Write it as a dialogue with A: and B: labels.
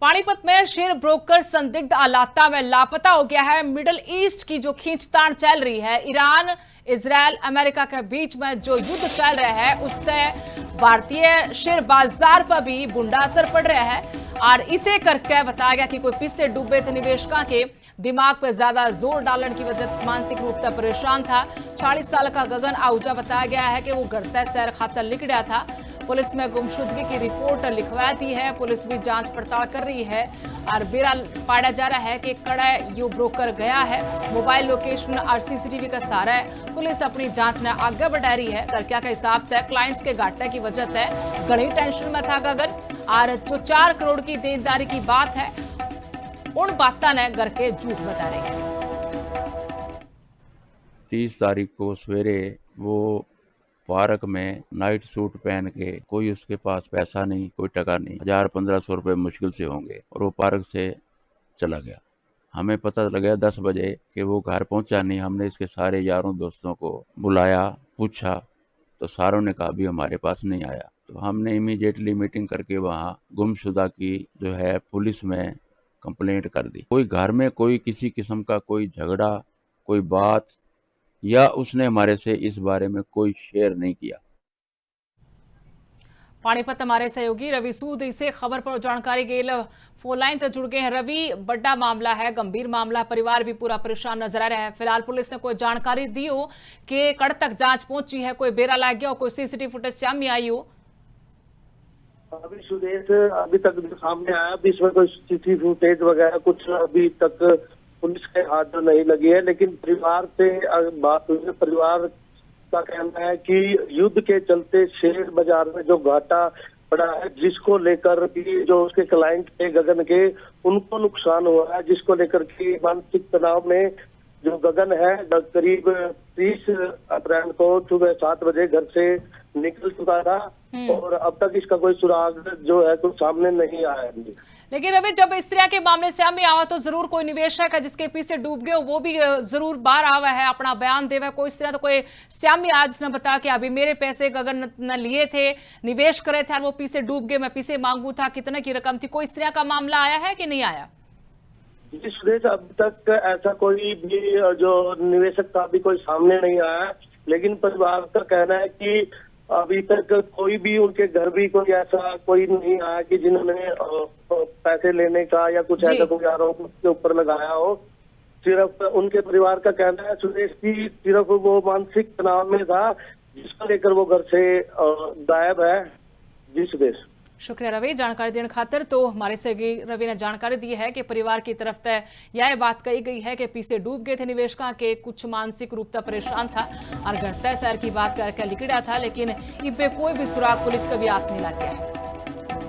A: पानीपत में share broker संदिग्ध अलाता में लापता हो गया है। मिडिल ईस्ट की जो खींचतान चल रही है, ईरान, इजरायल, अमेरिका के बीच में जो युद्ध चल रहा है, उससे भारतीय शेयर बाजार पर भी बुंदा असर पड़ रहा है। और इसे करके बताया गया कि कोई पीछे डूबे थे निवेशकों के दिमाग पर ज्यादा जोर डालने की वजह मानसिक रूप से परेशान था। 40 साल का गगन आहूजा बताया गया है कि वो गढ़ता शहर खातर लिख रहा था। पुलिस में गुमशुदगी की रिपोर्ट लिखवा दी है। पुलिस भी जांच पड़ताल कर रही है और बेरा पाया जा रहा है कि कड़ा यो ब्रोकर गया है। मोबाइल लोकेशन और सीसीटीवी का सहारा है। पुलिस अपनी जांच ने आगे बढ़ा रही है। करक्या का हिसाब तय क्लाइंट्स के घाटे की वजह से घनी टेंशन में था गगन। और जो 4 करोड़ की देनदारी की बात है, उन बातों ने घर के झूठ बता रही है।
B: 30 तारीख को सवेरे वो पार्क में नाइट सूट पहन के, कोई उसके पास पैसा नहीं, कोई टका नहीं, 1000-1500 रुपए मुश्किल से होंगे, और वो पार्क से चला गया। हमें पता लगा 10 बजे कि वो घर पहुंचा नहीं। हमने इसके सारे यारों दोस्तों को बुलाया, पूछा, तो सारों ने कहा भी हमारे पास नहीं आया। तो हमने इमीडिएटली मीटिंग करके वहाँ गुमशुदा की जो है पुलिस में कंप्लेंट कर दी। कोई घर में कोई किसी किस्म का कोई झगड़ा, कोई बात, या उसने हमारे से इस बारे में कोई शेयर नहीं किया।
A: पानीपत हमारे सहयोगी रवि सूद इसे खबर पर जानकारी गेल फोन लाइन तक जुड़ गए हैं। रवि, बड़ा मामला है, गंभीर मामला, परिवार भी पूरा परेशान नजर आ रहा है। फिलहाल पुलिस ने कोई जानकारी दी हो कि कड़ तक जांच पहुंची है, कोई बेरा लग गया हो, कोई सीसीटीवी फुटेज सामने आई हो?
C: अभी सुदेश अभी तक जो सामने आया, अभी इसमें कोई सीसीटीवी फुटेज वगैरह कुछ अभी तक पुलिस के हाथ तो नहीं लगी है। लेकिन परिवार से बात हुई है। परिवार का कहना है कि युद्ध के चलते शेयर बाजार में जो घाटा पड़ा है, जिसको लेकर कि जो उसके क्लाइंट थे गगन के, उनको नुकसान हुआ है, जिसको लेकर कि मानसिक तनाव में जो गगन है करीब 30 अप्रैल को सुबह 7 बजे घर से निकल चुका था और अब तक इसका कोई सुराग जो है तो सामने नहीं आया है।
A: लेकिन अभी जब इस तरह के मामले सामने आवा तो जरूर कोई निवेशक है जिसके पीछे डूब गए, वो भी जरूर बाहर आवा है, अपना बयान देवा। कोई इस तरह तो कोई सामने आज ने बताया कि अभी मेरे पैसे गगन ने लिए थे, निवेश करे थे और वो पीछे डूब गए, मैं पीछे मांगू था, कितने की रकम थी, कोई इस तरह का मामला आया है कि नहीं आया?
C: जी सुरेश, अब तक ऐसा कोई भी जो निवेशक का भी कोई सामने नहीं आया। लेकिन परिवार का कहना है कि अभी तक कोई भी उनके घर भी कोई ऐसा कोई नहीं आया कि जिन्होंने पैसे लेने का या कुछ ऐसा कोई आरोप उसके ऊपर लगाया हो। सिर्फ उनके परिवार का कहना है सुरेश की सिर्फ वो मानसिक तनाव में था, जिसको लेकर वो घर से गायब है। जी सुरेश,
A: शुक्रिया रवि जानकारी देने खातिर। तो हमारे सहयोगी रवि ने जानकारी दी है कि परिवार की तरफ से यह बात कही गई है कि पीछे डूब गए थे निवेशकों के, कुछ मानसिक रूप से परेशान था और घटता शहर की बात करके लिख रहा था, लेकिन इन पे कोई भी सुराग पुलिस का भी हाथ नहीं लग गया है।